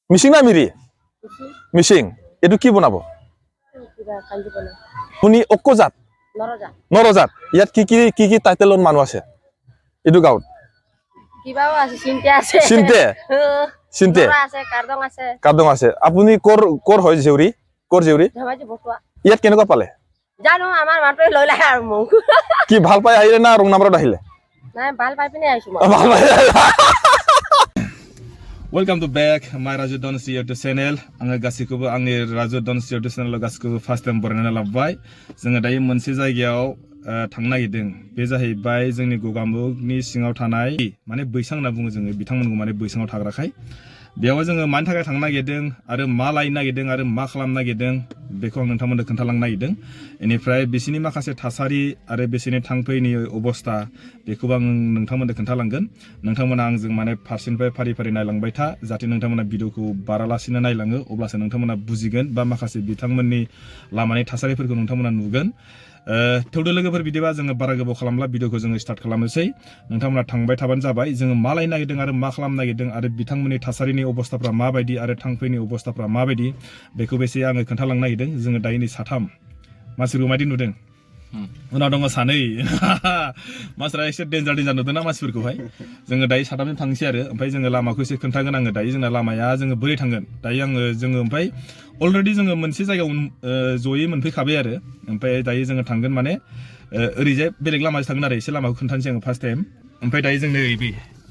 মিচিং না মিৰি মিচিং এটো কি বনাব শুনি অক্ক জাত নৰজাত ইয়াত কি টাইটেলৰ মানুহ আছে এটো গাঁৱত কিবাও আছে চিন্তে আছে চিন্তে আছে কাৰ্দং আছে আপুনি কৰ হয় জেউৰি ধেমাজি বটুৱা ইয়াত কেনেকুৱা পালে জানো আমাৰ মাতোই লৈ লাহে আৰু মোক কি ভাল পাই আহিলে না ৰং নাম্বাৰত আহিলে নাই ভাল পাই পিনে আইছো মই ভাল পাই Welcome to back my Raju Donsi YouTube channel. Anga gasikubo angni Raju Donsi YouTube channel gasikubo first time borana labbai. जोङो दायो मोनसे जायगायाव थांनो नागिरदों. बे जाहैबाय जोंनि गगामुगनि सिङाव थानाय माने बैसां होनना बुङो जोङो बिथांमोनखौ माने बैसाङाव थाग्राखाय. बेयाव जोङो मानि थाखाय थांनो नागिरदों आरो मा लायनो नागिरदों आरो मा खालामनो नागिरदों बेखौ आं नोंथांमोननो खोन्थालांनो नागिरदों. बेनिफ्राय बिसिनि माखासे थासारि आरो बिसिनि थांफैनि अबस्था बेखौबो आं नोंथांमोननो खोन्थालांगोन. नोंथांमोना आंजों माने फारसेनिफ्राय फारि नायलांबाय था जाहाथे नोंथांमोना भिडिअखौ बारालासिनो नायलाङो अब्लासो नोंथांमोना बुजिगोन बा माखासे बिथांमोननि लामानि थासारिफोरखौ नोंथांमोना नुगोन. थौदो लोगोफोर बिदिबा जोङो बारा गोबाव खालामला भिडिअखौ जोङो स्टार्ट खालामनोसै. नोंथांमोना थांबाय थाबानो जाबाय. जोङो मा लायनो नागिरदों आरो मा खालामनो नागिरदों आरो बिथांमोननि थासारिनि अबस्थाफ्रा माबायदि आरो थांफैनि अबस्थाफ्रा माबायदि बेखौ एसे आङो खोन्थालांनो नागिरदों. जोङो दायो साथाम मानसिफोरखौ माबायदि नुदों उनाव दङ सानै मानसिफ्रा एसे डेन्जार नुदोंना मानसिफोरखौहाय जोङो दायो साथामजों थांसै आरो ओमफ्राय जोङो लामाखौ एसे खोन्थागोन आङो दायो जोंना लामाया जोङो बोरै थांगोन दायो जोङो ओमफ्राय अलरेडि जोङो मोनसे जायगायाव जयै मोनफैखाबाय आरो ओमफ्राय दायो जोङो थांगोन माने ओरैजाय बेलेग लामाजों थांगोन आरो एसे लामाखौ खोन्थानोसै आङो फार्स्ट टाइम ओमफ्राय दायो जोंनो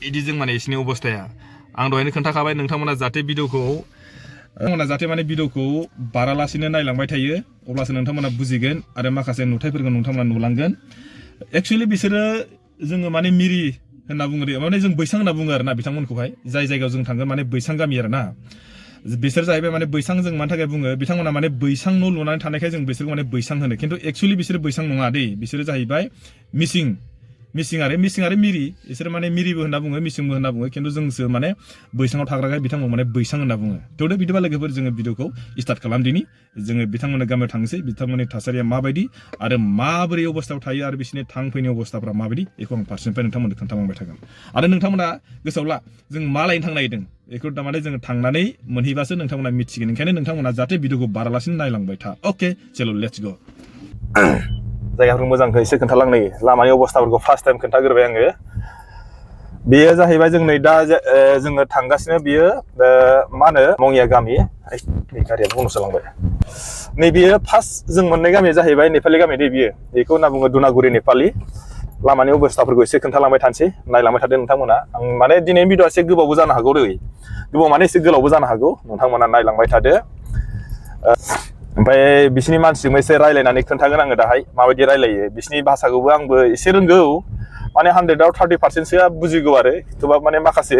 बिदिजों माने एसिनि अबस्थाया आं दहायनो खोन्थाखाबाय नोंथांमोना जाहाथे भिडिअखौ बारालासिनो नायलांबाय थायो अब्लासो नोंथांमोना बुजिगोन आरो माखासे नुथायफोरखौ नोंथांमोना नुलांगोन. एक्चुअली बिसोरो जोङो माने मिरि होनना बुङो माने जों बैसां होनना बुङो आरोना बिथांमोनखौहाय जाय जायगायाव जों थांगोन माने बैसां गामि आरोना बिसोर जाहैबाय माने बैसां जों मानि थाखाय बुङो बिथांमोना माने बैसां न' लुनानै थानायखाय जों बिसोरखौ माने बैसां होनो खिन्थु एक्चुअली बिसोर बैसां नङा दै बिसोरो जाहैबाय मिसिं आरो मिरि बिसोर माने मिरिबो होनना बुङो मिसिंबो होनना बुङो खिन्थु जोंसो माने बैसाङाव थाग्राखाय बिथांमोन माने बैसां होनना बुङो. थेवबो बिदिबा लोगोफोर जोङो भिडिअखौ स्टार्ट खालामदिनि जोङो बिथांमोननि गामियाव थांसै बिथांमोननि थासारिया माबायदि आरो माबोरै अबस्थायाव थायो आरो बिसोरनि थांफैनाय अबस्थाफ्रा माबायदि बेखौ आं फारसेनिफ्राय नोंथांमोननो खोन्थालांबाय थागोन आरो नोंथांमोना गोसोआव ला जों मा लायनो थांनो नागिरदों बेखौ थारमाने जोङो थांनानै मोनहैबासो नोंथांमोना मिथिगोन ओंखायनो नोंथांमोना जाहाथे भिडिअखौ बारालासिनो नायलांबाय था. अके चलो लेट्स गो. जायगाफोर मोजांखौ एसे खोन्थालांनो लामानि अबस्थाफोरखौ फार्स्ट टाइम खोन्थाग्रोबाय आङो. बेयो जाहैबाय जों नै दा जोङो थांगासिनो बियो मा होनो मंगिया गामि गारिया बनसो लांबाय नै बियो फार्स्ट जों मोननाय गामिया जाहैबाय नेपालि गामि दै बियो बेखौ होनना बुङो दुनागुरि नेपालि. लामानि अबस्थाफोरखौ एसे खोन्थालांबाय थानोसै नायलांबाय थादों नोंथांमोना. आं माने दिनैनि भिडिअआ एसे गोबावबो जानो हागौ दै गोबाव माने एसे गोलावबो जानो हागौ नोंथांमोना नायलांबाय थादो. ओमफ्राय बिसिनि मानसिजोंबो एसे रायलायनानै खोन्थागोन आङो दाहाय माबायदि रायलायो बिसिनि भाषाखौबो आंबो एसे रोंगौ माने 100आव 30%सोआ बुजिगौ आरो थेवबा माने माखासे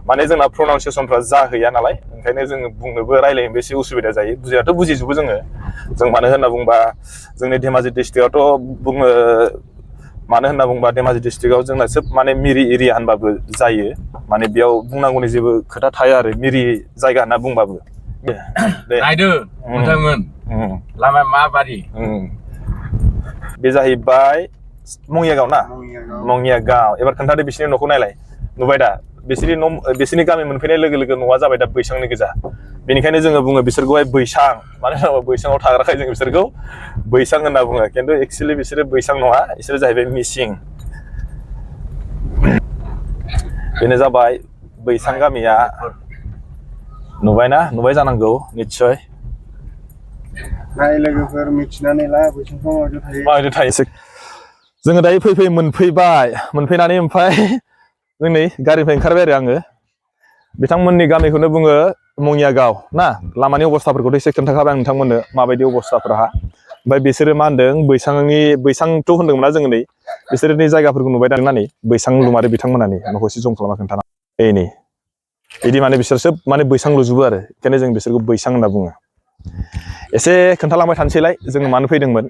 माने जोंना प्रनाउन्सियेसनफ्रा जाहैया नालाय ओंखायनो जोङो बुंनोबो रायलायनोबो एसे उसुबिदा जायो. बुजियाथ' बुजिजोबो जों मानो होनना बुंबा जोंनि धेमाजि डिस्ट्रिक्टआवथ' बुङो मानो होनना बुंबा धेमाजि डिस्ट्रिक्टआव जोंना सोब माने मिरि एरिया होनबाबो जायो माने बेयाव बुंनांगौनि जेबो खोथा थाया आरो मिरि जायगा होनना बुंबाबो. नायदो नोंथांमोन लामाया माबादि बे जाहैबाय मंगिया गाव ना मंगिया गाव. एबार खोन्थादो बिसिनि न'खौ नायलाय नुबाय दा बिसिनि गामि मोनफैनाय लोगो लोगो न'आ जाबाय दा बैसांनि गोजा बेनिखायनो जोङो बुङो बिसोरखौहाय बैसां मानो होनोबा बैसाङाव थाग्राखाय जों बिसोरखौ बैसां होनना बुङो खिन्थु एक्चुअलि बिसोरो बैसां नङा बिसोरो जाहैबाय मिसिं. बेनो जाबाय बैसां गामिया नुबाय जानांगौ निस्सय नाय लोगोफोर मिथिनानै ला बैसांखौ माबायदि थायो. जोङो दायो मोनफैनानै ओमफ्राय जों नै गारिनिफ्राय ओंखारबाय आरो आङो बिथांमोननि गामिखौनो बुङो मंगिया गाव ना. लामानि अबस्थाफोरखौथ' एसे खोन्थाखाबाय आं नोंथांमोननो माबायदि अबस्थाफ्रा ओमफ्राय बिसोरो मा होनदों बैसांथ' होनदोंमोन ना जोङो नै बिसोरनि जायगाफोरखौ नुबाय दां नै बैसां लुमारो बिथांमोनानि न'खौ एसे जम खालामना खोन्थाना नै बिदि माने बिसोर सोब माने बैसां लुजोबो आरो बेखायनो जों बिसोरखौ बैसां होनना बुङो. एसे खोन्थालांबाय थानोसैलाय जोङो मानो फैदोंमोन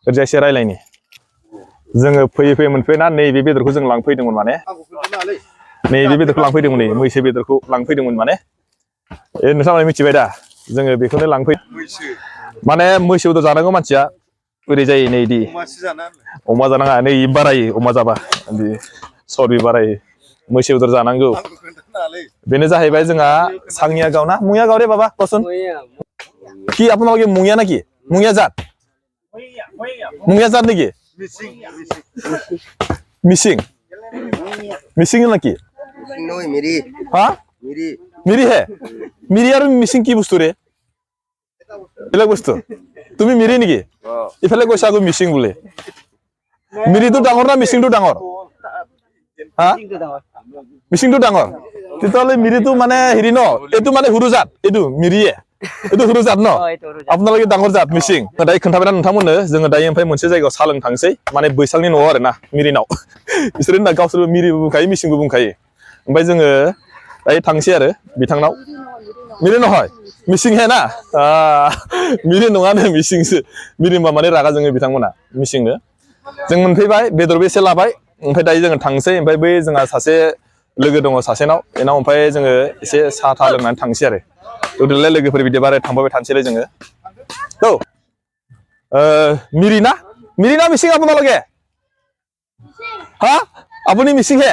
ओरैजाय एसे रायलायनि. जोङो फैयै मोनफैना नैबे बेदरखौ जों लांफैदोंमोन माने नैबे बेदरखौ लांफैदोंमोन नै मैसो बेदरखौ लांफैदोंमोन माने नोंथांमोना मिथिबाय दा जोङो बेखौनो लांफै माने मैसो बेदर जानांगौ मानसिया ओरै जायो नै इदि अमा जानाङा नै बारायो अमा जाबा चर्बि बारायो मैसो बेदर जानांगौ बेनो जाहैबाय जोंहा सांनिया गाव ना मुंया गाव रे बाबा कसन কি আপোনালোকে মুঙিয়া নাকি মুঙিয়া জাত নেকি মিচিং মিচিং নাকি নই মিরি হা মিরি মিরি হে মিরি আর মিচিং কি বস্তু রে বেলেগ বস্তু তুমি মিৰি নেকি ইফালে কৈছা আকৌ মিচিং বোলে মিৰিটো ডাঙৰ না মিচিংটো ডাঙৰ হা মিচিংটো ডাঙৰ তেতিয়াহ'লে মিৰিটো মানে হেৰি ন এইটো মানে সৰু জাত এইটো মিৰিয়ে এইটো সৰু জাত ন আপোনালোকে ডাঙৰ জাত মিচিং দাयो खोन्थाबाय ना नोंथांमोननो जोङो दायो ओमफ्राय मोनसे जायगायाव साहा लोंनो थांसै माने बैसांनि न'आव आरो ना मिरिनाव बिसोरो ना गावसोरबो मिरिबो बुंखायो मिसिंबो बुंखायो ओमफ्राय जोङो दायो थांसै आरो बिथांनाव मिरि নহয় मिसिं हे ना मिरि नङानो मिसिंसो मिरि होनबा माने रागा जोङो बिथांमोना मिसिंनो जों मोनफैबाय बेदरबो एसे लाबाय ओमफ्राय दायो जोङो थांसै ओमफ्राय बै जोंहा सासे लोगो दङ सासेनाव बेनाव ओमफ्राय जोङो एसे साहा था लोंनानै थांसै आरो उदुलाय लोगोफोर बिदिबा आरो थांबाय थानोसैलाय जोङो औ मिरि ना मिसिं আপোনালোকে হা আপুনি মিচিং হে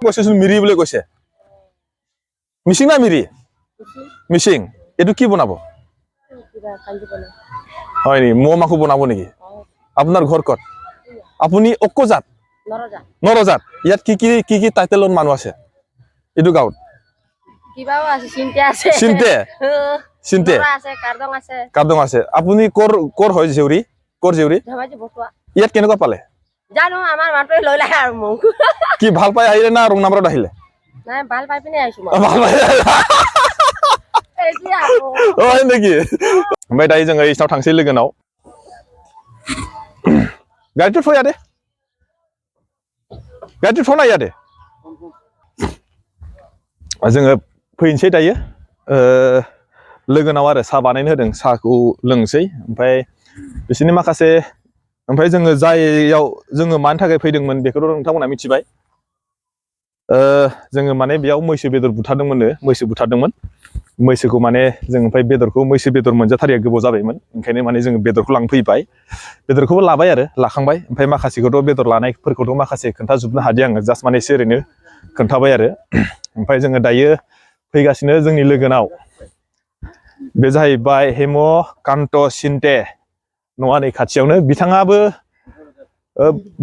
কৈছেচোন মিৰি বুলি কৈছে মিচিং না মিৰি মিচিং এইটো কি বনাব হয় নি মৌ মাখো বনাব নেকি আপোনাৰ ঘৰ ক'ত আপুনি অক্ক জাত নৰজাত ইয়াত কি টাইটেলৰ মানুহ আছে এইটো গাঁৱত কিবাও আছে চিন্তে আছে চিন্তে আছে কাৰ্দং আছে আপুনি কৰ হয় জেউৰি ধেমাজি বটুৱা ইয়াত কেনেকুৱা পালে জানো আমাৰ মানুহে লৈ লাহে আৰু মোক কি ভাল পাই আহিলে না ৰং নাম্বাৰত আহিলে নাই ভাল পাই পিনে আহিছো মই ভাল পাই হয় নেকি ओमफ्राय दायो जोङो इसिनाव थांसै लोगोनाव गारिथ' फैया दे गारिथ' फैया दे जोङो फैनोसै दायो लोगोनाव आरो साहा बानायनो होदों साहाखौ लोंसै ओमफ्राय बिसोरनि माखासे ओमफ्राय जोङो जायाव जोङो मानि थाखाय फैदोंमोन बेखौथ' नोंथांमोना मिथिबाय जोङो माने बेयाव मैसो बेदर बुथारदोंमोन मैसोखौ माने जों ओमफ्राय बेदरखौ मैसो बेदर मोनजाथारिया गोबाव जाबायमोन ओंखायनो माने जोङो बेदरखौ लांफैबाय बेदरखौबो लाबाय आरो लाखांबाय ओमफ्राय माखासेखौथ' बेदर लानायफोरखौथ' माखासे खोन्थाजोबनो हादिया आङो जास्ट माने एसे ओरैनो खोन्थाबाय आरो ओमफ्राय जोङो दायो फैगासिनो जोंनि लोगोनाव बे जाहैबाय हेमकान्त सिन्ते नङा नै खाथियावनो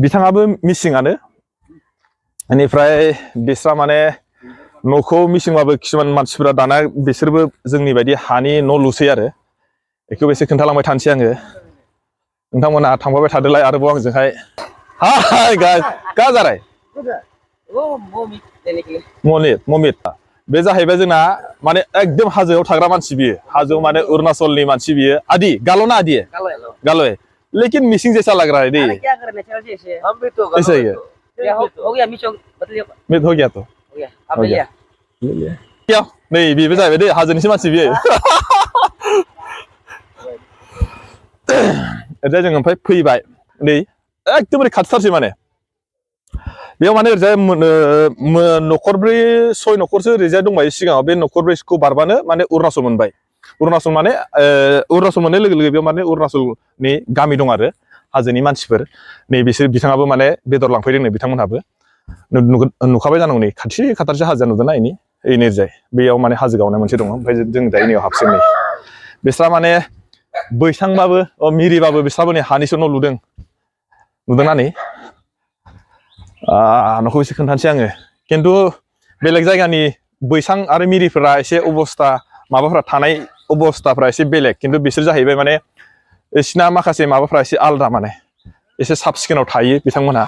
बिथाङाबो मिसिङानो बेनिफ्राय बिस्रा माने न'खौ मिसिंबाबो किसुमान मानसिफोरा दाना बिसोरबो जोंनि बायदि हानि न' लुसै आरो बेखौबो एसे खोन्थालांबाय थानोसै आङो नोंथांमोना थांबाय थादोलाय आरोबाव आंजोंहाय हाय गा जाराय ममित बे जाहैबाय जोंना माने एकदम हाजोआव थाग्रा मानसि बियो हाजोआव माने अरुणाचलनि मानसि बियो आदि गालो ना आदि गालो लेकिन मिसिं जैसा लग रहा है दी क्या करना चाहिए ऐसा ही है हो गया मिचो बदलिए मित हो गया तो हो गया अब ले लिया क्या नहीं बेबो जाहैबाय दै हाजोनिसो मानसि बियो ओरैजाय जों ओमफ्राय फैबाय नै एकदमबारे खाथिथारसै माने बेयाव माने ओरैजाय न'खरब्रै सय न'खरसो ओरैजाय दंबायो सिगाङाव बे न'खरब्रैखौ बारबानो माने अरुणाचल मोनबाय अरुणाचल माने अरुणाचल मोननाय लोगो लोगो बेयाव माने अरुणाचलनि गामि दं आरो हाजोनि मानसिफोर नै बिसोर बिथाङाबो माने बेदर लांफैदोंनो बिथांमोनहाबो नुखाबाय जानांगौ नै खाथि खाथारसो हाजो नुदोंना इनि ओरैजाय बेयाव माने हाजो गावनाय मोनसे दङ ओमफ्राय जों दायो नैयाव हाबसै नै बिस्रा माने बैसांबाबो मिरिबाबो बिस्राबो नै हानिसो न' नुदोंना नै न'खौ एसे खोन्थानोसै आङो खिन्थु बेलेग जायगानि बैसां आरो मिरिफोरा एसे अबस्था माबाफोरा थानाय अबस्थाफ्रा एसे बेलेग खिन्थु बिसोर जाहैबाय माने बिसिना माखासे माबाफ्रा एसे आलदा माने एसे साब सिखोनाव थायो बिथांमोनहा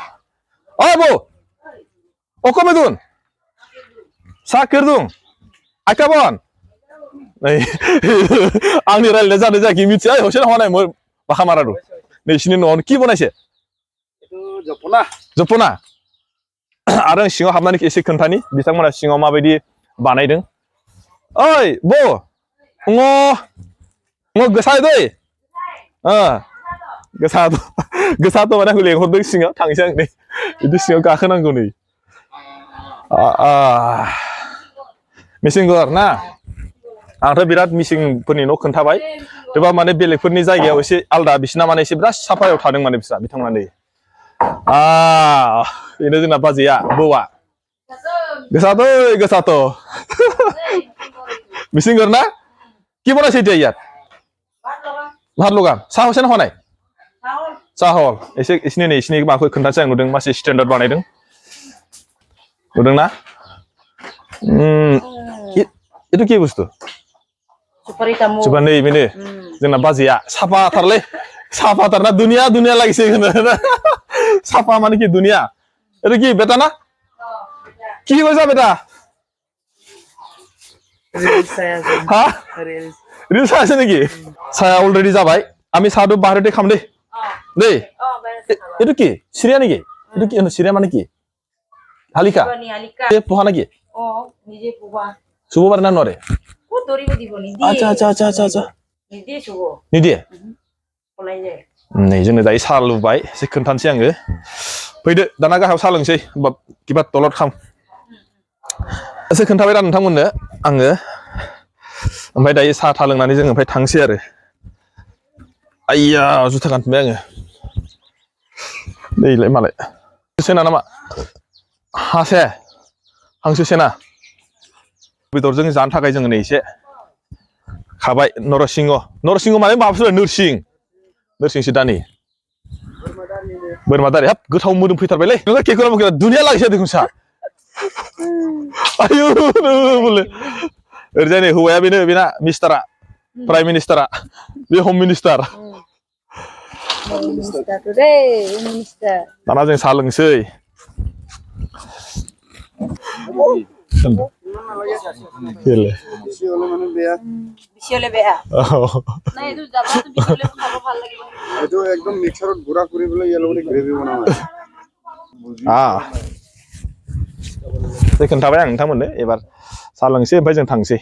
आबौ अकमेदुन सा केरदुं आकाबन आंनि रायलायनाय जादों जायाखै मिथिया हसेन हनाय बाखामारादु नैसिनि न'आवनो कि बनायसे जपना आरो आं सिङाव हाबनानै एसे खोन्थानि बिथांमोना सिङाव माबायदि बानायदों ओइ बो गोसा दै गोसाथ' माने आंखौ लेंहरदों सिङाव थांसै आं नै बिदि सिङाव गाखोनांगौ नै मिसिंफोर ना आंथ' बिराद मिसिंफोरनि न' खोन्थाबाय थेवबा माने बेलेगफोरनि जायगायाव एसे आलदा बिसिना माने एसे बिराद साफायाव थादों माने बिथांमोना नै बेनो जोंना बाजैया बौआ Gesa to. Missing karena? Gimana sih dia ya? Bahar logan. Sahol sen honai. Sahol. Isini nih, isini aku kental saya ngudeng masih standar banget deng. Ngudeng na? Itu ki bustu. Super kamu. Coba nih ini. Jangan bazi ya. Sapa tarle. Sapa tarna dunia lagi sih. Sapa mana ki dunia. Itu ki beta na? Ki bahasa beta? Reels saya. Hah? Reels. Reels আছে নাকি? Saya already যাবাই। আমি সাদু বাহিৰতে খাম দেই। দেই। এইটো কি? সিৰিয়া নেকি? এইটো কি সিৰিয়া মানে কি? হালিকা। Halika. এ পোহা নেকি? নিজে পোৱা। শুব পাৰে না নৰে? ক'ত ধৰিব দিব আচ্ছা। নিদিয়ে শুব। নিদিয়ে? পলাই যায়। नै जोंनो दायो साहा लुबाय एसे खोन्थानोसै आङो। फैदो दाना गाहायाव साहा लोंसै किबा तलत खाम। एसे खोन्थाबाय दा नोंथांमोननो आङो। ओमफ्राय दायो साहा था लोंनानै जों ओमफ्राय थांसै आरो। आइया जुथा गानफिनबाय आङो। नैलाय मालाय। सेना नामा? हासे। हांसो सेना। बेदरजों जानो थाखाय जोङो नै एसे खाबाय नरसिंह माने माबासो नोरसिंसो दानि बोरमा दारि हाब गोथाव मोदोम फैथारबायलै नोंहा केकरा मकेरा दुनिया लागिसै देखुनसा आयु बोले ओरैजाय नै हौवाया बेना मिस्टारा प्राइम मिनिस्टारा बे हम मिनिस्टार दाना जों साहा लोंसै Gila. বিশালে বেয়া না এইটো যাবা তো বিশালে খাব ভাল লাগিব এইটো একদম মিক্সাৰত গুড়া কৰি পেলাই ইয়াৰ লগতে গ্ৰেভি বনাও खोन्थाबाय आं नोंथांमोननो एबार साहा लोंसै ओमफ्राय जों थांसै